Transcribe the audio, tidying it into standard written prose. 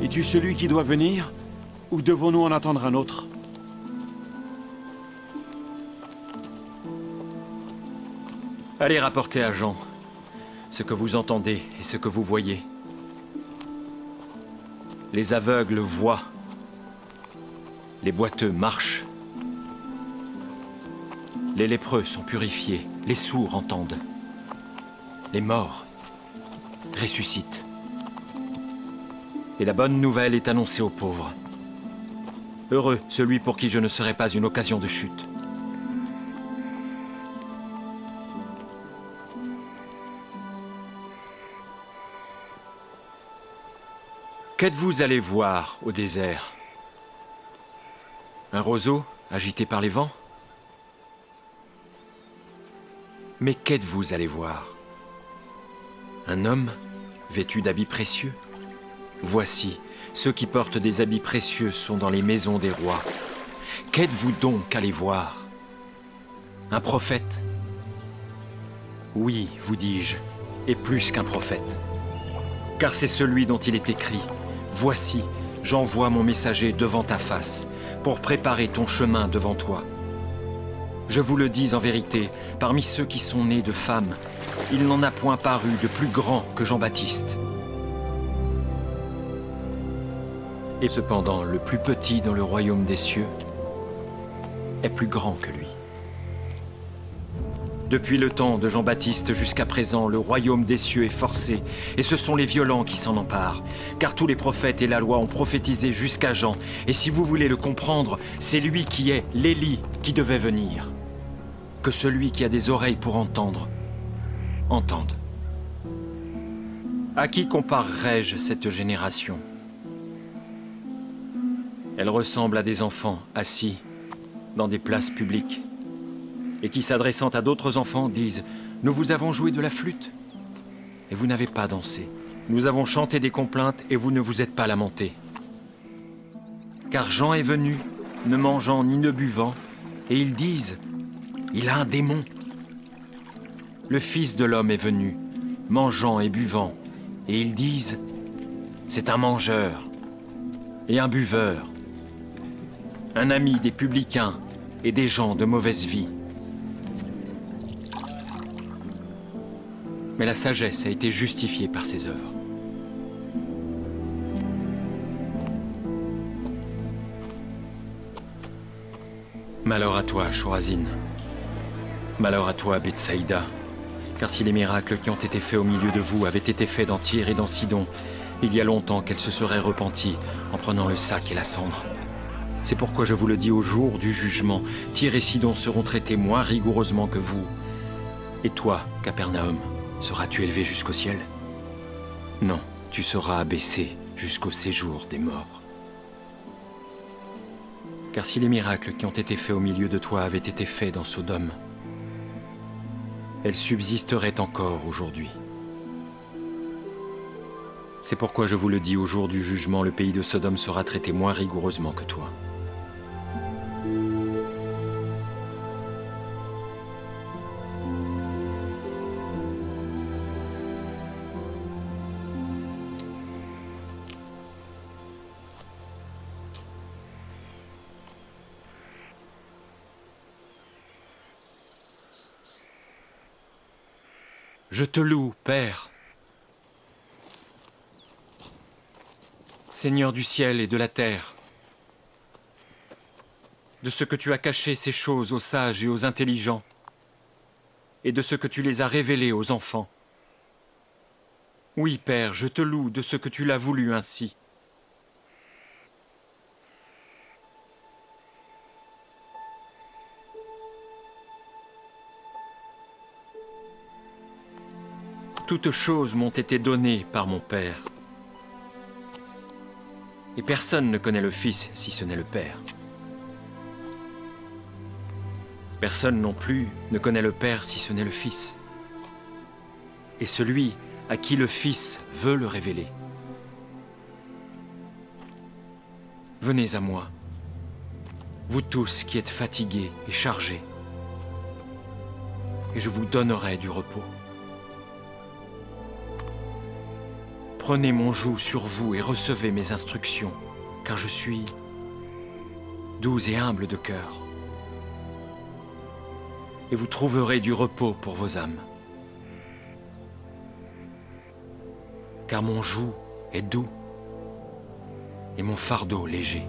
Es-tu celui qui doit venir, ou devons-nous en attendre un autre? Allez rapporter à Jean ce que vous entendez et ce que vous voyez. Les aveugles voient. Les boiteux marchent. Les lépreux sont purifiés. Les sourds entendent. Les morts ressuscitent. Et la bonne nouvelle est annoncée aux pauvres. Heureux celui pour qui je ne serai pas une occasion de chute. Qu'êtes-vous allé voir au désert? Un roseau agité par les vents? Mais qu'êtes-vous allé voir? Un homme vêtu d'habits précieux? Voici, ceux qui portent des habits précieux sont dans les maisons des rois. Qu'êtes-vous donc allé voir? Un prophète? Oui, vous dis-je, et plus qu'un prophète. Car c'est celui dont il est écrit: voici, j'envoie mon messager devant ta face, pour préparer ton chemin devant toi. Je vous le dis en vérité, parmi ceux qui sont nés de femmes, il n'en a point paru de plus grand que Jean-Baptiste. Et cependant, le plus petit dans le royaume des cieux est plus grand que lui. Depuis le temps de Jean-Baptiste jusqu'à présent, le royaume des cieux est forcé, et ce sont les violents qui s'en emparent. Car tous les prophètes et la loi ont prophétisé jusqu'à Jean, et si vous voulez le comprendre, c'est lui qui est l'Élie qui devait venir. Que celui qui a des oreilles pour entendre, entende. À qui comparerai-je cette génération? Elle ressemble à des enfants assis dans des places publiques, et qui, s'adressant à d'autres enfants, disent « Nous vous avons joué de la flûte, et vous n'avez pas dansé. Nous avons chanté des complaintes, et vous ne vous êtes pas lamentés. Car Jean est venu, ne mangeant ni ne buvant, et ils disent « Il a un démon. » Le Fils de l'homme est venu, mangeant et buvant, et ils disent « C'est un mangeur et un buveur, un ami des publicains et des gens de mauvaise vie. » Mais la sagesse a été justifiée par ses œuvres. Malheur à toi, Chorazine. Malheur à toi, Bethsaïda. Car si les miracles qui ont été faits au milieu de vous avaient été faits dans Tyr et dans Sidon, il y a longtemps qu'elles se seraient repenties en prenant le sac et la cendre. C'est pourquoi je vous le dis au jour du jugement, Tyr et Sidon seront traités moins rigoureusement que vous. Et toi, Capernaum, seras-tu élevé jusqu'au ciel? Non, tu seras abaissé jusqu'au séjour des morts. Car si les miracles qui ont été faits au milieu de toi avaient été faits dans Sodome, elles subsisteraient encore aujourd'hui. C'est pourquoi je vous le dis, au jour du jugement, le pays de Sodome sera traité moins rigoureusement que toi. Je te loue, Père, Seigneur du ciel et de la terre, de ce que tu as caché ces choses aux sages et aux intelligents, et de ce que tu les as révélées aux enfants. Oui, Père, je te loue de ce que tu l'as voulu ainsi. Toutes choses m'ont été données par mon Père. Et personne ne connaît le Fils si ce n'est le Père. Personne non plus ne connaît le Père si ce n'est le Fils. Et celui à qui le Fils veut le révéler. Venez à moi, vous tous qui êtes fatigués et chargés, et je vous donnerai du repos. Prenez mon joug sur vous et recevez mes instructions, car je suis doux et humble de cœur. Et vous trouverez du repos pour vos âmes. Car mon joug est doux et mon fardeau léger.